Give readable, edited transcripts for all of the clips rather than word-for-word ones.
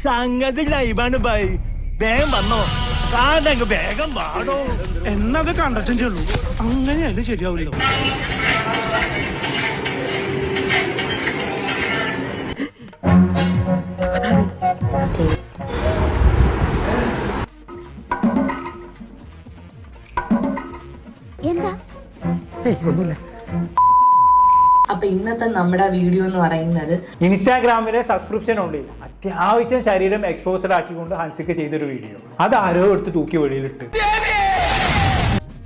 സംഗതി ലൈവാണ് ബൈ. വേഗം വന്നോ, കാതങ്ങ് വേഗം വാടോ. എന്നത് കണ്ടിട്ടേ ഉള്ളൂ, അങ്ങനെയല്ല ശരിയാവില്ലോ. അപ്പൊ ഇന്നത്തെ നമ്മുടെ വീഡിയോ എന്ന് പറയുന്നത് ഇൻസ്റ്റാഗ്രാമിലെ സബ്സ്ക്രിപ്ഷൻ ഉണ്ട്, അത്യാവശ്യം ശരീരം എക്സ്പോസഡ് ആക്കിക്കൊണ്ട് ഹൻസിക്ക് ചെയ്തൊരു വീഡിയോ. അത് ആരോ എടുത്ത് തൂക്കി വെളിയിലിട്ട്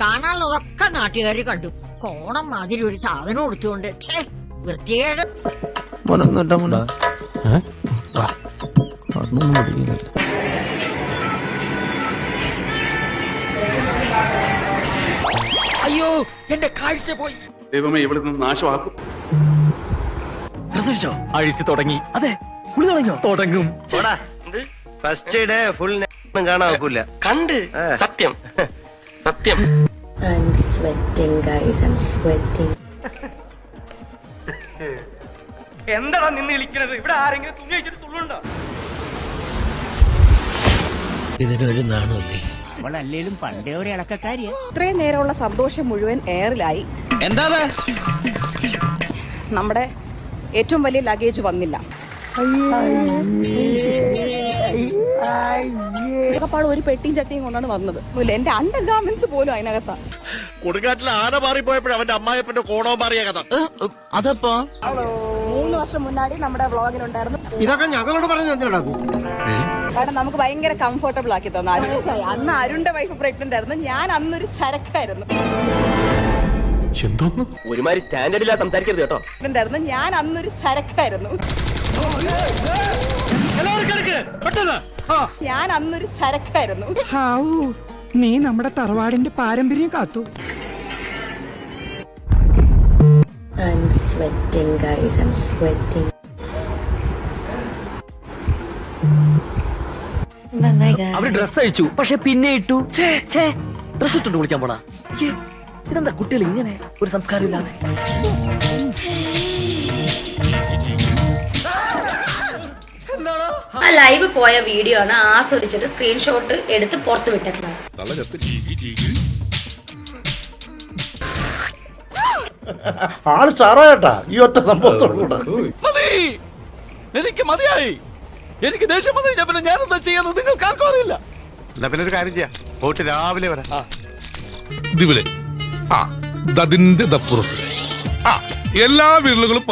കാണാനുള്ളതൊക്കെ നാട്ടുകാർ കണ്ടു. കോണം മാതിരി ഒരു സാധനം കൊടുത്തുകൊണ്ട് വൃത്തികേട്. അയ്യോ, എന്റെ കാഴ്ച പോയി. ദൈവമേ, ഇവിടെ നിന്ന് നാശമാക്കും. അഴിച്ചു തുടങ്ങി. അതെ, തുടങ്ങും. ഫസ്റ്റ് ഡേ ഫുൾ കാണാൻ നോക്കൂല. കണ്ട് സത്യം സത്യം. I'm sweating guys, I'm sweating. എന്താടാ നിന്ന് വിളിക്കണത്? ഇവിടെ ആരെങ്കിലും തുണി വെച്ചിട്ട് തുള്ളുണ്ടോ? ഇതിനൊരു നാണല്ലേ. അവളല്ലേലും പണ്ടേ ഒരു ഇളക്കക്കാരിയാ. ഇത്രയും നേരമുള്ള സന്തോഷം മുഴുവൻ എയറിലായി. എന്താ നമ്മുടെ ഏറ്റവും വലിയ ലഗേജ് വന്നില്ല. പാട് ഒരു പെട്ടിയും ചട്ടിയും കൊണ്ടാണ് വന്നത്. എന്റെ അണ്ടർ ഗാർമെന്റ്സ് പോലും അതിനകത്താ. കൊടുങ്കാറ്റിൽ ആന മാറിപ്പോയപ്പോഴും അവന്റെ അമ്മായപ്പന്റെ കോണവും മാറിയ കഥ. അതപ്പോ 3 വർഷം മുന്നാടി നമ്മുടെ വ്ളോഗിലുണ്ടായിരുന്നു. ഇതൊക്കെ ഞങ്ങളോട് പറഞ്ഞു എന്തിനാക്കും? കാരണം നമുക്ക് ഭയങ്കര കംഫർട്ടബിൾ ആക്കി തന്നു. അന്ന് അരുണിന്റെ വൈഫ് പ്രഗ്നന്റ് ആയിരുന്നു. ഞാൻ അന്നൊരു ചരക്കായിരുന്നു. ഒരുമാതിരി സ്റ്റാൻഡേർഡില്ലാ സംസാരിക്കരുത് കേട്ടോ. ഞാൻ അന്നൊരു ചരക്കായിരുന്നു. ഞാൻ അന്നൊരു ചരക്കായിരുന്നു. നീ നമ്മുടെ തറവാടിന്റെ പാരമ്പര്യം കാത്തു. I'm sweating guys, I'm sweating. അവര് ഡ്രസ് അഴിച്ചു, പക്ഷെ പിന്നെ ഇട്ടു. ഡ്രസ് ഇട്ടുണ്ട് കുളിക്കാൻ പോടാ. ഇതെന്താ കുട്ടികൾ ഇങ്ങനെ ഒരു സംസ്കാരം ഇല്ലാതെ? ആ ലൈവ് പോയ വീഡിയോ ആണ് ആസ്വദിച്ചിട്ട് സ്ക്രീൻഷോട്ട് എടുത്ത് പുറത്തു വിട്ടിട്ടുള്ളത്. ആള് സ്റ്റാറായിട്ടാ ഈ ഒറ്റ സംഭവത്തോടുകൂടെ. എനിക്ക് മതിയായി. എനിക്ക് ദേഷ്യം വന്നു കഴിഞ്ഞാൽ പിന്നെ ഞാനെന്താ ചെയ്യാന്ന് നിങ്ങൾക്ക് ആർക്കും അറിയില്ല. എന്നാ പിന്നെ ഒരു കാര്യം ചെയ്യാം, പോയിട്ട് രാവിലെ വരാം. ഇതിലെ അതിന്റെ ദപ്പുറത്ത് എല്ലാ വീടുകളും